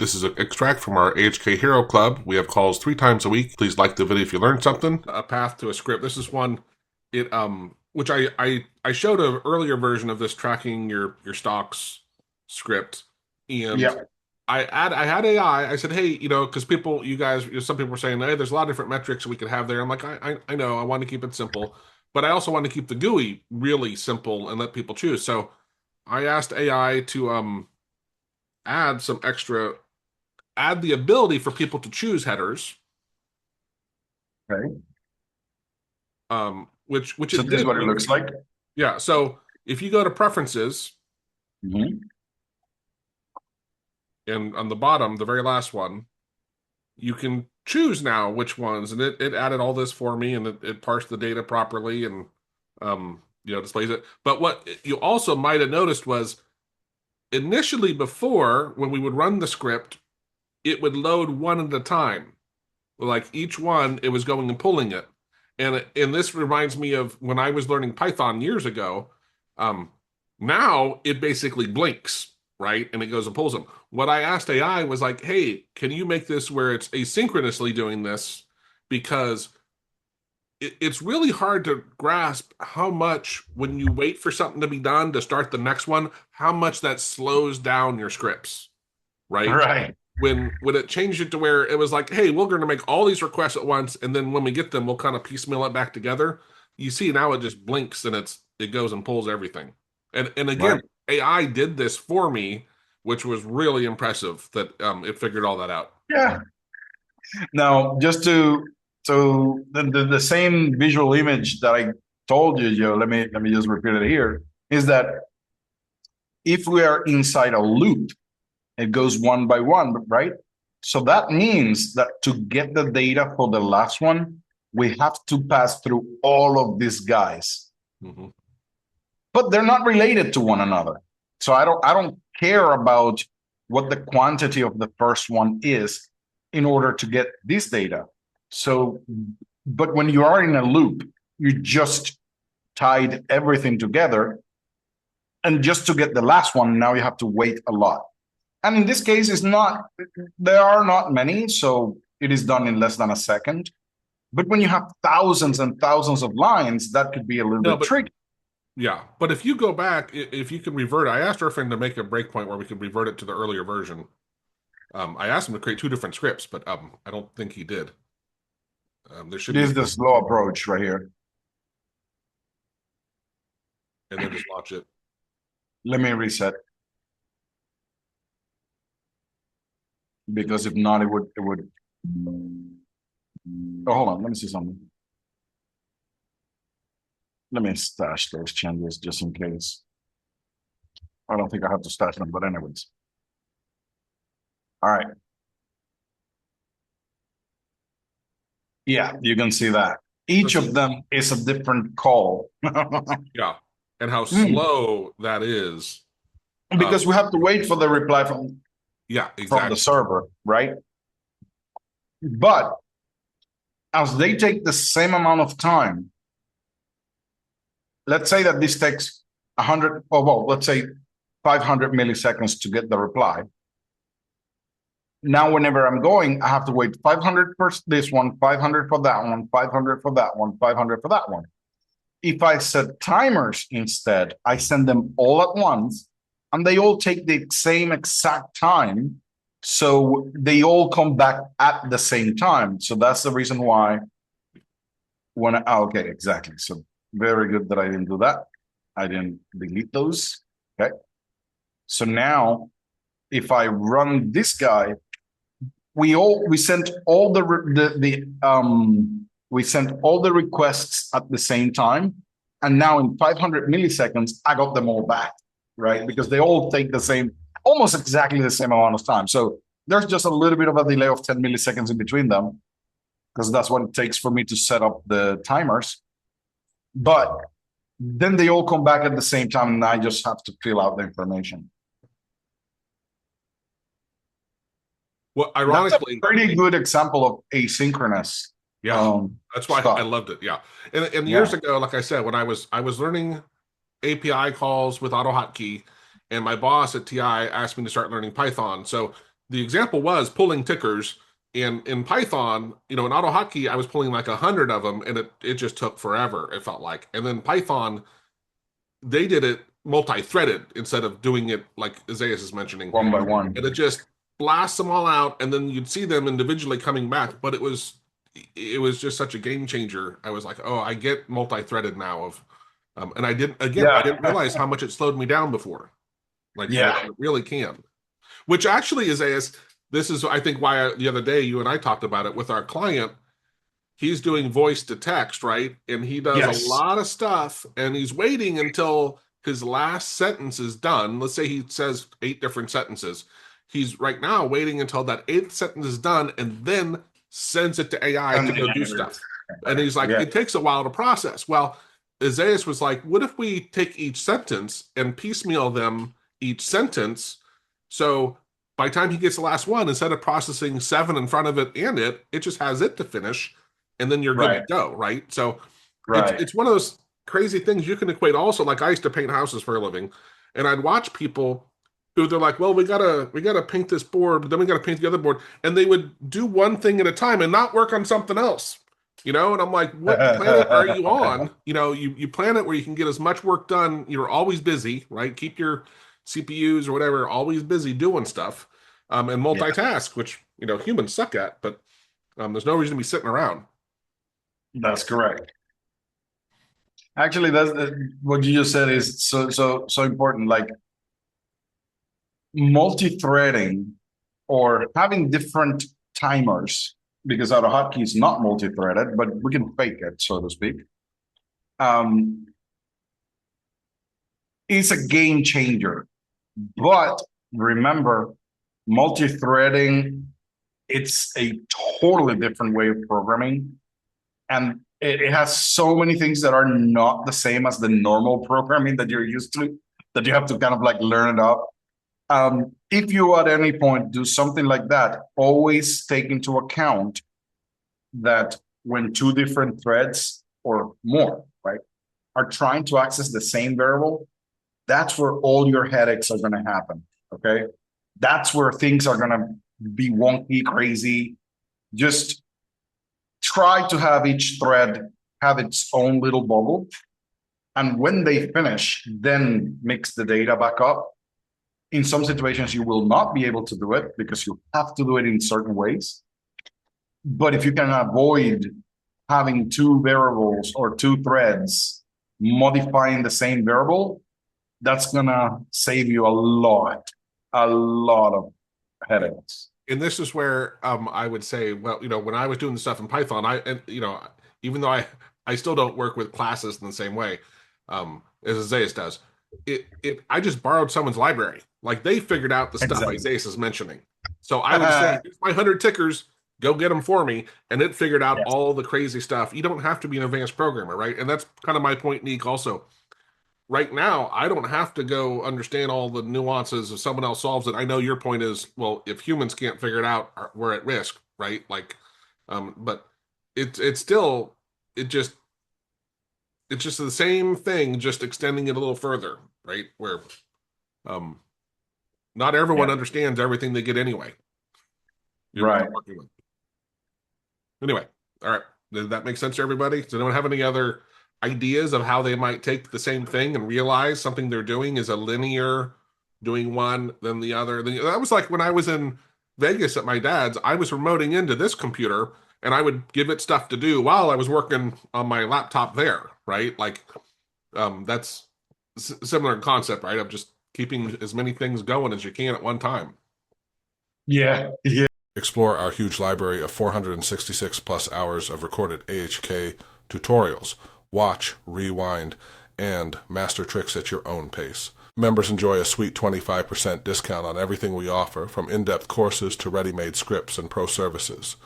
This is an extract from our AHK Hero Club. We have calls 3 times a week. Please like the video if you learned something. A path to a script. This is one, which I showed an earlier version of this tracking your stocks script, and Yeah. I had AI. I said, hey, because some people were saying, hey, there's a lot of different metrics we could have there. I'm like, I know, I want to keep it simple, but I also want to keep the GUI really simple and let people choose. So I asked AI to add some extra add the ability for people to choose headers, Okay. which So it this is did. what it looks like. Yeah. So if you go to preferences Hmm. and on the bottom, the very last one, you can choose now which ones, and it added all this for me, and it parsed the data properly and displays it. But what you also might have noticed was initially before when we would run the script, it would load one at a time. Like each one, it was going and pulling it. And this reminds me of when I was learning Python years ago. Um, Now it basically blinks, right? And it goes and pulls them. What I asked AI was like, hey, can you make this where it's asynchronously doing this? Because it's really hard to grasp how much when you wait for something to be done to start the next one, how much that slows down your scripts, right? Right. When it changed it to where it was like, hey, we're going to make all these requests at once, and then when we get them, we'll kind of piecemeal it back together. You see now it just blinks and it goes and pulls everything. And again, Right. AI did this for me, which was really impressive that it figured all that out. Yeah. Now, just to so the same visual image that I told you, Joe. Let me just repeat it here. Is that if we are inside a loop, it goes one by one, right? So that means that to get the data for the last one, we have to pass through all of these guys, Hmm. but they're not related to one another. So I don't care about what the quantity of the first one is in order to get this data. So, but when you are in a loop, you just tied everything together. And just to get the last one, now you have to wait a lot. And in this case, there are not many, so it is done in less than a second. But when you have thousands and thousands of lines, that could be a little No, bit but tricky. yeah, but if you go back, if you can revert, I asked our friend to make a breakpoint where we could revert it to the earlier version. I asked him to create 2 different scripts, but I don't think he did. There should be This a is the slow approach right here. and then just launch it. Let me reset because if not, it would. Oh, hold on. Let me see something. Let me stash those changes just in case. I don't think I have to stash them, but anyways. All right. Yeah, you can see that. So Each of see, them is a different call. yeah, and how Hmm. slow that is. Because we have to wait for the reply Yeah, from the exactly. server, right? But as they take the same amount of time, let's say that this takes 100, or well, let's say 500 milliseconds to get the reply. Now, whenever I'm going, I have to wait 500 for this one, 500 for that one, 500 for that one, 500 for that one. If I set timers instead, I send them all at once and they all take the same exact time. So they all come back at the same time. So that's the reason why okay, exactly. So very good that I didn't do that. I didn't delete those. Okay. So now if I run this guy, we sent all we sent all the requests at the same time, and now in 500 milliseconds I got them all back, right? Because they all take the same, almost exactly the same amount of time. So there's just a little bit of a delay of 10 milliseconds in between them because that's what it takes for me to set up the timers. But then they all come back at the same time, and I just have to fill out the information. Well, That's a ironically, pretty good example of asynchronous yeah, that's why I stuff. loved it. Yeah, and years Yeah. ago, like I said, when I was learning API calls with AutoHotkey, and my boss at TI asked me to start learning Python. So the example was pulling tickers. And in Python, in AutoHotkey, I was pulling like 100 of them, and it just took forever, it felt like. And then Python, they did it multi-threaded instead of doing it like Isaiah is mentioning. one by one. And it just blasts them all out, and then you'd see them individually coming back. But it was just such a game changer. I was like, oh, I get multi-threaded now and I didn't Yeah. realize how much it slowed me down before. Like Yeah. it really can. Which actually is this is I think why the other day you and I talked about it with our client. He's doing voice to text, right? And he does a Yes. lot of stuff, and he's waiting until his last sentence is done. Let's say he says 8 different sentences. He's right now waiting until that eighth sentence is done and then sends it to AI And to the go do others. stuff. And he's like, Yeah. it takes a while to process. Well, Isaiah was like, what if we take each sentence and piecemeal them each sentence? So by the time he gets the last one, instead of processing 7 in front of it and it just has it to finish, and then you're good to Right. go, right? So it's Right. it's one of those crazy things you can equate also. Like I used to paint houses for a living, and I'd watch people who they're like, well, we gotta paint this board, but then we gotta paint the other board, and they would do one thing at a time and not work on something else. And I'm like, what planet are you on? You plan it where you can get as much work done. You're always busy, right? Keep your CPUs or whatever always busy doing stuff, and Yeah, multitask, which humans suck at, but there's no reason to be sitting around. that's correct. Actually, what you just said is so important. Like multi-threading or having different timers, because AutoHotkey is not multi-threaded, but we can fake it, so to speak. Um, it's a game changer. But remember, multi-threading, it's a totally different way of programming. And it has so many things that are not the same as the normal programming that you're used to, that you have to kind of like learn it up. If you at any point do something like that, always take into account that when two different threads or more, right, are trying to access the same variable, that's where all your headaches are going to happen. Okay. That's where things are going to be wonky, crazy. Just try to have each thread have its own little bubble. And when they finish, then mix the data back up. In some situations, you will not be able to do it because you have to do it in certain ways. But if you can avoid having two variables or two threads modifying the same variable, that's gonna save you a lot of headaches. And this is where I would say, well, when I was doing the stuff in Python, even though I still don't work with classes in the same way as Isaias does, I just borrowed someone's library. Like they figured out the stuff Exactly. Isaias is mentioning. So I would say, here's my 100 tickers, go get them for me, and it figured out Yes. all the crazy stuff. You don't have to be an advanced programmer, right? And that's kind of my point, Neek. Also, right now, I don't have to go understand all the nuances if someone else solves it. I know your point is, well, if humans can't figure it out, we're at risk, right? Like, but it's still it just it's just the same thing, just extending it a little further, right? Where um not everyone Yeah. understands everything they get anyway. You're Right. working with. Anyway, all right. Does that make sense to everybody? Does anyone have any other ideas of how they might take the same thing and realize something they're doing is a linear, doing one, then the other? That was like when I was in Vegas at my dad's, I was remoting into this computer and I would give it stuff to do while I was working on my laptop there, right? Like, that's similar concept, right? Of just keeping as many things going as you can at one time. Yeah. Yeah. Explore our huge library of 466 plus hours of recorded AHK tutorials. Watch, rewind, and master tricks at your own pace. Members enjoy a sweet 25% discount on everything we offer, from in-depth courses to ready-made scripts and pro services.